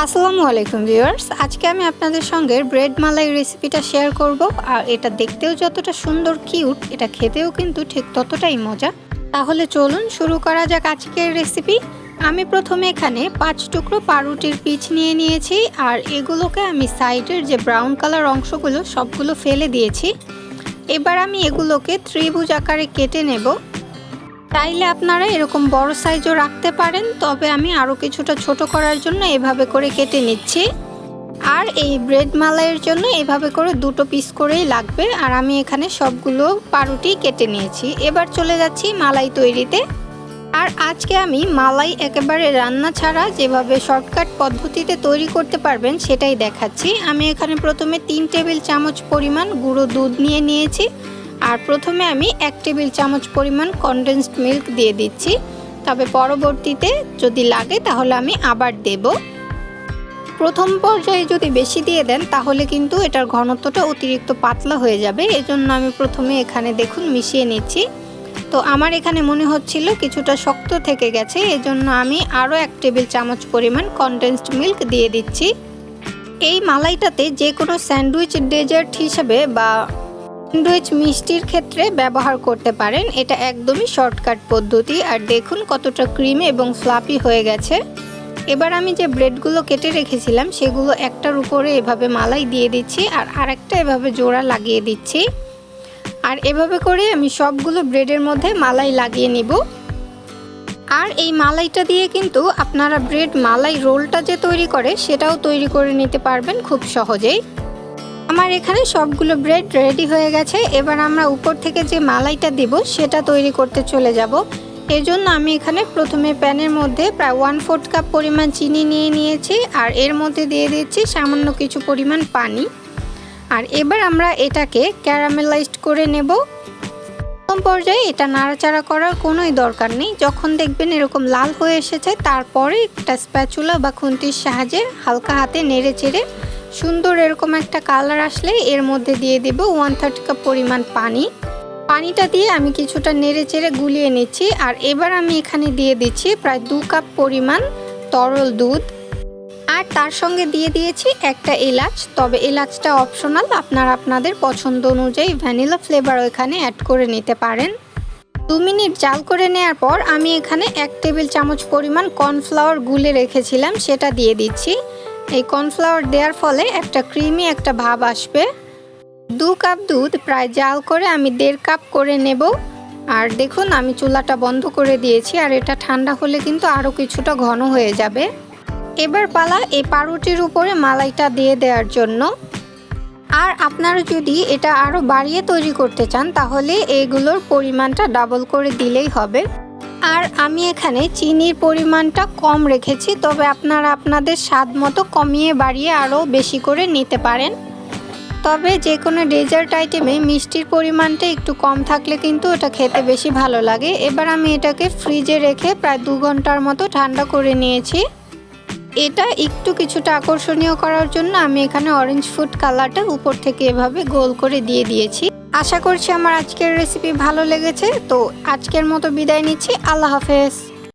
আসসালামু আলাইকুম ভিউয়ার্স, আজকে আমি আপনাদের সঙ্গে ব্রেড মালাই রেসিপিটা শেয়ার করব। আর এটা দেখতেও যতটা সুন্দর কিউট, এটা খেতেও কিন্তু ঠিক ততটাই মজা। তাহলে চলুন শুরু করা যাক আজকের রেসিপি। আমি প্রথমে এখানে 5 টুকরো পাউরুটির পিচ নিয়ে নিয়েছি, আর এগুলোকে আমি সাইডের যে ব্রাউন কালার অংশগুলো সবগুলো ফেলে দিয়েছি। এবার আমি এগুলোকে ত্রিভুজ আকারে কেটে নেব। চাইলে আপনারা এরকম বড় সাইজও রাখতে পারেন, তবে আমি আরও কিছুটা ছোট করার জন্য এভাবে করে কেটে নিচ্ছি। আর এই ব্রেড মালাইয়ের জন্য এভাবে করে 2 পিস করেই লাগবে। আর আমি এখানে সবগুলো পাউরুটি কেটে নিয়েছি। এবার চলে যাচ্ছি মালাই তৈরিতে। আর আজকে আমি মালাই একেবারে রান্না ছাড়া যেভাবে শর্টকাট পদ্ধতিতে তৈরি করতে পারবেন সেটাই দেখাচ্ছি। আমি এখানে প্রথমে 3 টেবিল চামচ পরিমাণ গুঁড়ো দুধ নিয়েছি। আর প্রথমে আমি 1 টেবিল চামচ পরিমাণ কনডেন্সড মিল্ক দিয়ে দিচ্ছি, তবে পরবর্তীতে যদি লাগে তাহলে আমি আবার দেব। প্রথম পর্যায়ে যদি বেশি দিয়ে দেন তাহলে কিন্তু এটার ঘনত্বটা অতিরিক্ত পাতলা হয়ে যাবে। এজন্য আমি প্রথমে এখানে দেখুন মিশিয়ে নিচ্ছি। তো আমার এখানে মনে হচ্ছিল কিছুটা শক্ত থেকে গেছে, এজন্য আমি আরও 1 টেবিল চামচ পরিমাণ কনডেন্সড মিল্ক দিয়ে দিচ্ছি। এই মালাইটাতে যে কোনো স্যান্ডউইচ ডেজার্ট হিসেবে বা স্যান্ডউইচ মিষ্টির ক্ষেত্রে ব্যবহার করতে পারেন। এটা একদমই শর্টকাট পদ্ধতি। আর দেখুন কতটা ক্রিমি এবং ফ্লাফি হয়ে গেছে। এবার আমি যে ব্রেডগুলো কেটে রেখেছিলাম সেগুলো একটার উপরে এভাবে মালাই দিয়ে দিচ্ছি, আর আরেকটা এভাবে জোড়া লাগিয়ে দিচ্ছি। আর এভাবে করে আমি সবগুলো ব্রেডের মধ্যে মালাই লাগিয়ে নিব। আর এই মালাইটা দিয়ে কিন্তু আপনারা ব্রেড মালাই রোলটা যে তৈরি করে সেটাও তৈরি করে নিতে পারবেন খুব সহজেই। আমার এখানে সবগুলো ব্রেড রেডি হয়ে গেছে। এবার আমরা উপর থেকে যে মালাইটা দেব সেটা তৈরি করতে চলে যাব। এর জন্য আমি এখানে প্রথমে প্যানের মধ্যে প্রায় 1/4 কাপ পরিমাণ চিনি নিয়েছি, আর এর মধ্যে দিয়ে দিচ্ছি সামান্য কিছু পরিমাণ পানি। আর এবার আমরা এটাকে ক্যারামেলাইজড করে নেব। প্রথম পর্যায়ে এটা নাড়াচাড়া করার কোনোই দরকার নেই। যখন দেখবেন এরকম লাল হয়ে এসেছে তারপরে একটা স্প্যাচুলা বা খুন্তির সাহায্যে হালকা হাতে নেড়ে চেড়ে সুন্দর এরকম একটা কালার আসলে এর মধ্যে দিয়ে দেব 1/3 কাপ পরিমাণ পানি। পানিটা দিয়ে আমি কিছুটা নেড়ে চেড়ে গুলিয়ে নিচ্ছি। আর এবার আমি এখানে দিয়ে দিচ্ছি প্রায় 2 কাপ পরিমাণ তরল দুধ। আর তার সঙ্গে দিয়ে দিয়েছি একটা এলাচ, তবে এলাচটা অপশনাল, আপনারা আপনাদের পছন্দ অনুযায়ী ভ্যানিলা ফ্লেভার এখানে অ্যাড করে নিতে পারেন। 2 মিনিট জাল করে নেওয়ার পর আমি এখানে 1 টেবিল চামচ পরিমাণ কর্নফ্লাওয়ার গুলে রেখেছিলাম সেটা দিয়ে দিচ্ছি। এই কর্নফ্লাওয়ার দেওয়ার ফলে একটা ক্রিমি একটা ভাব আসবে। 2 কাপ দুধ প্রায় জাল করে আমি 1.5 কাপ করে নেব। আর দেখুন আমি চুলাটা বন্ধ করে দিয়েছি, আর এটা ঠান্ডা হলে কিন্তু আরও কিছুটা ঘন হয়ে যাবে। এবার পালা এই পাউরুটির উপরে মালাইটা দিয়ে দেওয়ার জন্য। আর আপনারা যদি এটা আরও বাড়িয়ে তৈরি করতে চান তাহলে এগুলোর পরিমাণটা ডাবল করে দিলেই হবে। আর আমি এখানে চিনির পরিমাণটা কম রেখেছি, তবে আপনারা আপনাদের স্বাদ মতো কমিয়ে বাড়িয়ে আরও বেশি করে নিতে পারেন। তবে যে কোনো ডেজার্ট আইটেমে মিষ্টির পরিমাণটা একটু কম থাকলে কিন্তু এটা খেতে বেশি ভালো লাগে। এবার আমি এটাকে ফ্রিজে রেখে প্রায় 2 ঘন্টার মতো ঠান্ডা করে নিয়েছি। এটা একটু কিছুটা আকর্ষণীয় করার জন্য আমি এখানে অরেঞ্জ ফুড কালারটা উপর থেকে এভাবে গোল করে দিয়ে দিয়েছি। আশা করছি আমার আজকের রেসিপি ভালো লেগেছে। তো আজকের মতো বিদায় নিচ্ছি। আল্লাহ হাফেজ।